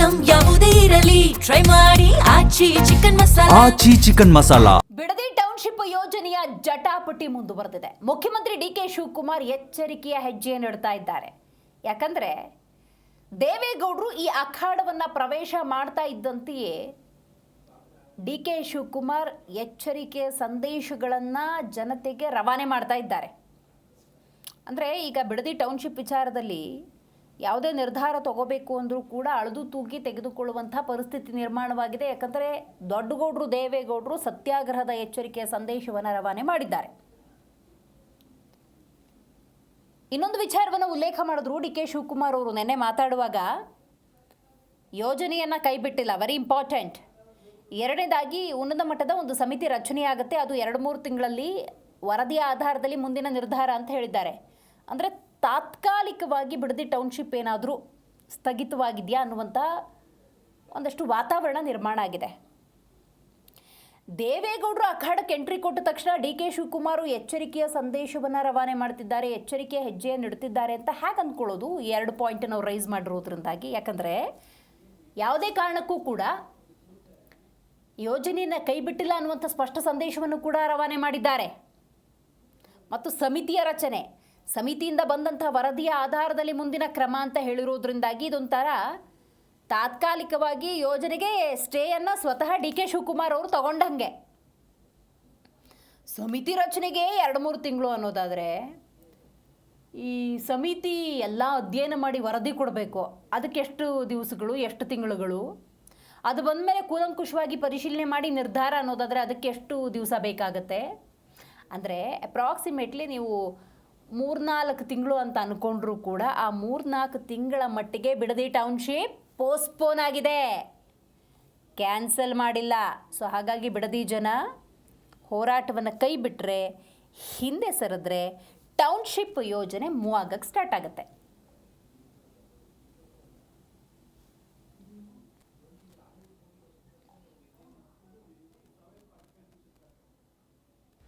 Item ಯಾವುದೇ ಇರಲಿ try ಮಾಡಿ ಆಚಿ ಚಿಕನ್ ಮಸಾಲಾ. ಬಿಡದಿ ಟೌನ್ಶಿಪ್ ಯೋಜನೆಯ ಜಟಾಪಟಿ ಮುಂದುವರೆದಿದೆ. ಮುಖ್ಯಮಂತ್ರಿ ಡಿ.ಕೆ. ಶಿವಕುಮಾರ್ ಎಚ್ಚರಿಕೆಯ ಹೆಜ್ಜೆಯನ್ನು ಇಡ್ತಾ ಇದ್ದಾರೆ. ಯಾಕಂದ್ರೆ ದೇವೇಗೌಡರು ಈ ಅಖಾಡವನ್ನ ಪ್ರವೇಶ ಮಾಡ್ತಾ ಇದ್ದಂತೆಯೇ ಡಿ.ಕೆ. ಶಿವಕುಮಾರ್ ಎಚ್ಚರಿಕೆ ಸಂದೇಶಗಳನ್ನು ಜನತೆಗೆ ರವಾನೆ ಮಾಡ್ತಾ ಇದ್ದಾರೆ. ಅಂದರೆ ಈಗ ಬಿಡದಿ ಟೌನ್ಶಿಪ್ ವಿಚಾರದಲ್ಲಿ ಯಾವುದೇ ನಿರ್ಧಾರ ತಗೋಬೇಕು ಅಂದರೂ ಕೂಡ ಅಳೆದು ತೂಗಿ ತೆಗೆದುಕೊಳ್ಳುವಂಥ ಪರಿಸ್ಥಿತಿ ನಿರ್ಮಾಣವಾಗಿದೆ. ಯಾಕಂದರೆ ದೊಡ್ಡಗೌಡರು ದೇವೇಗೌಡರು ಸತ್ಯಾಗ್ರಹದ ಎಚ್ಚರಿಕೆಯ ಸಂದೇಶವನ್ನು ರವಾನೆ ಮಾಡಿದ್ದಾರೆ. ಇನ್ನೊಂದು ವಿಚಾರವನ್ನು ಉಲ್ಲೇಖ ಮಾಡಿದ್ರು ಡಿ.ಕೆ. ಶಿವಕುಮಾರ್ ಅವರು ನೆನ್ನೆ ಮಾತಾಡುವಾಗ, ಯೋಜನೆಯನ್ನು ಕೈಬಿಟ್ಟಿಲ್ಲ, ವೆರಿ ಇಂಪಾರ್ಟೆಂಟ್. ಎರಡನೇದಾಗಿ ಉನ್ನತ ಮಟ್ಟದ ಒಂದು ಸಮಿತಿ ರಚನೆಯಾಗುತ್ತೆ, ಅದು 2-3 ತಿಂಗಳಲ್ಲಿ ವರದಿಯ ಆಧಾರದಲ್ಲಿ ಮುಂದಿನ ನಿರ್ಧಾರ ಅಂತ ಹೇಳಿದ್ದಾರೆ. ಅಂದರೆ ತಾತ್ಕಾಲಿಕವಾಗಿ ಬಿಡದಿ ಟೌನ್ಶಿಪ್ ಏನಾದರೂ ಸ್ಥಗಿತವಾಗಿದೆಯಾ ಅನ್ನುವಂಥ ಒಂದಷ್ಟು ವಾತಾವರಣ ನಿರ್ಮಾಣ ಆಗಿದೆ. ದೇವೇಗೌಡರು ಅಖಾಡಕ್ಕೆ ಎಂಟ್ರಿ ಕೊಟ್ಟ ತಕ್ಷಣ ಡಿ.ಕೆ. ಶಿವಕುಮಾರ್ ಎಚ್ಚರಿಕೆಯ ಸಂದೇಶವನ್ನು ರವಾನೆ ಮಾಡ್ತಿದ್ದಾರೆ, ಎಚ್ಚರಿಕೆಯ ಹೆಜ್ಜೆಯನ್ನು ಇಡ್ತಿದ್ದಾರೆ ಅಂತ ಹ್ಯಾಗೆ ಅಂದ್ಕೊಳ್ಳೋದು? 2 ಪಾಯಿಂಟ್ ನಾವು ರೈಸ್ ಮಾಡಿರೋದ್ರಿಂದಾಗಿ. ಯಾಕಂದರೆ ಯಾವುದೇ ಕಾರಣಕ್ಕೂ ಕೂಡ ಯೋಜನೆಯನ್ನು ಕೈ ಬಿಟ್ಟಿಲ್ಲ ಅನ್ನುವಂಥ ಸ್ಪಷ್ಟ ಸಂದೇಶವನ್ನು ಕೂಡ ರವಾನೆ ಮಾಡಿದ್ದಾರೆ. ಮತ್ತು ಸಮಿತಿಯ ರಚನೆ, ಸಮಿತಿಯಿಂದ ಬಂದಂಥ ವರದಿಯ ಆಧಾರದಲ್ಲಿ ಮುಂದಿನ ಕ್ರಮ ಅಂತ ಹೇಳಿರೋದ್ರಿಂದಾಗಿ ಇದೊಂಥರ ತಾತ್ಕಾಲಿಕವಾಗಿ ಯೋಜನೆಗೆ ಸ್ಟೇಯನ್ನು ಸ್ವತಃ ಡಿ.ಕೆ. ಶಿವಕುಮಾರ್ ಅವರು ತಗೊಂಡಂಗೆ. ಸಮಿತಿ ರಚನೆಗೆ 2-3 ತಿಂಗಳು ಅನ್ನೋದಾದರೆ, ಈ ಸಮಿತಿ ಎಲ್ಲ ಅಧ್ಯಯನ ಮಾಡಿ ವರದಿ ಕೊಡಬೇಕು, ಅದಕ್ಕೆ ಎಷ್ಟು ದಿವಸಗಳು, ಎಷ್ಟು ತಿಂಗಳುಗಳು, ಅದು ಬಂದ ಮೇಲೆ ಕೂಲಂಕುಷವಾಗಿ ಪರಿಶೀಲನೆ ಮಾಡಿ ನಿರ್ಧಾರ ಅನ್ನೋದಾದರೆ ಅದಕ್ಕೆ ಎಷ್ಟು ದಿವಸ ಬೇಕಾಗತ್ತೆ. ಅಂದರೆ ಅಪ್ರಾಕ್ಸಿಮೇಟ್ಲಿ ನೀವು 3-4 ತಿಂಗಳು ಅಂತ ಅಂದ್ಕೊಂಡ್ರೂ ಕೂಡ ಆ 3-4 ತಿಂಗಳ ಮಟ್ಟಿಗೆ ಬಿಡದಿ ಟೌನ್ಶಿಪ್ ಪೋಸ್ಟ್ಪೋನ್ ಆಗಿದೆ, ಕ್ಯಾನ್ಸಲ್ ಮಾಡಿಲ್ಲ. ಸೊ ಹಾಗಾಗಿ ಬಿಡದಿ ಜನ ಹೋರಾಟವನ್ನು ಕೈ ಬಿಟ್ಟರೆ, ಹಿಂದೆ ಸರಿದ್ರೆ ಟೌನ್ಶಿಪ್ ಯೋಜನೆ ಮೂವ್ ಆಗಕ್ಕೆ ಸ್ಟಾರ್ಟ್ ಆಗುತ್ತೆ.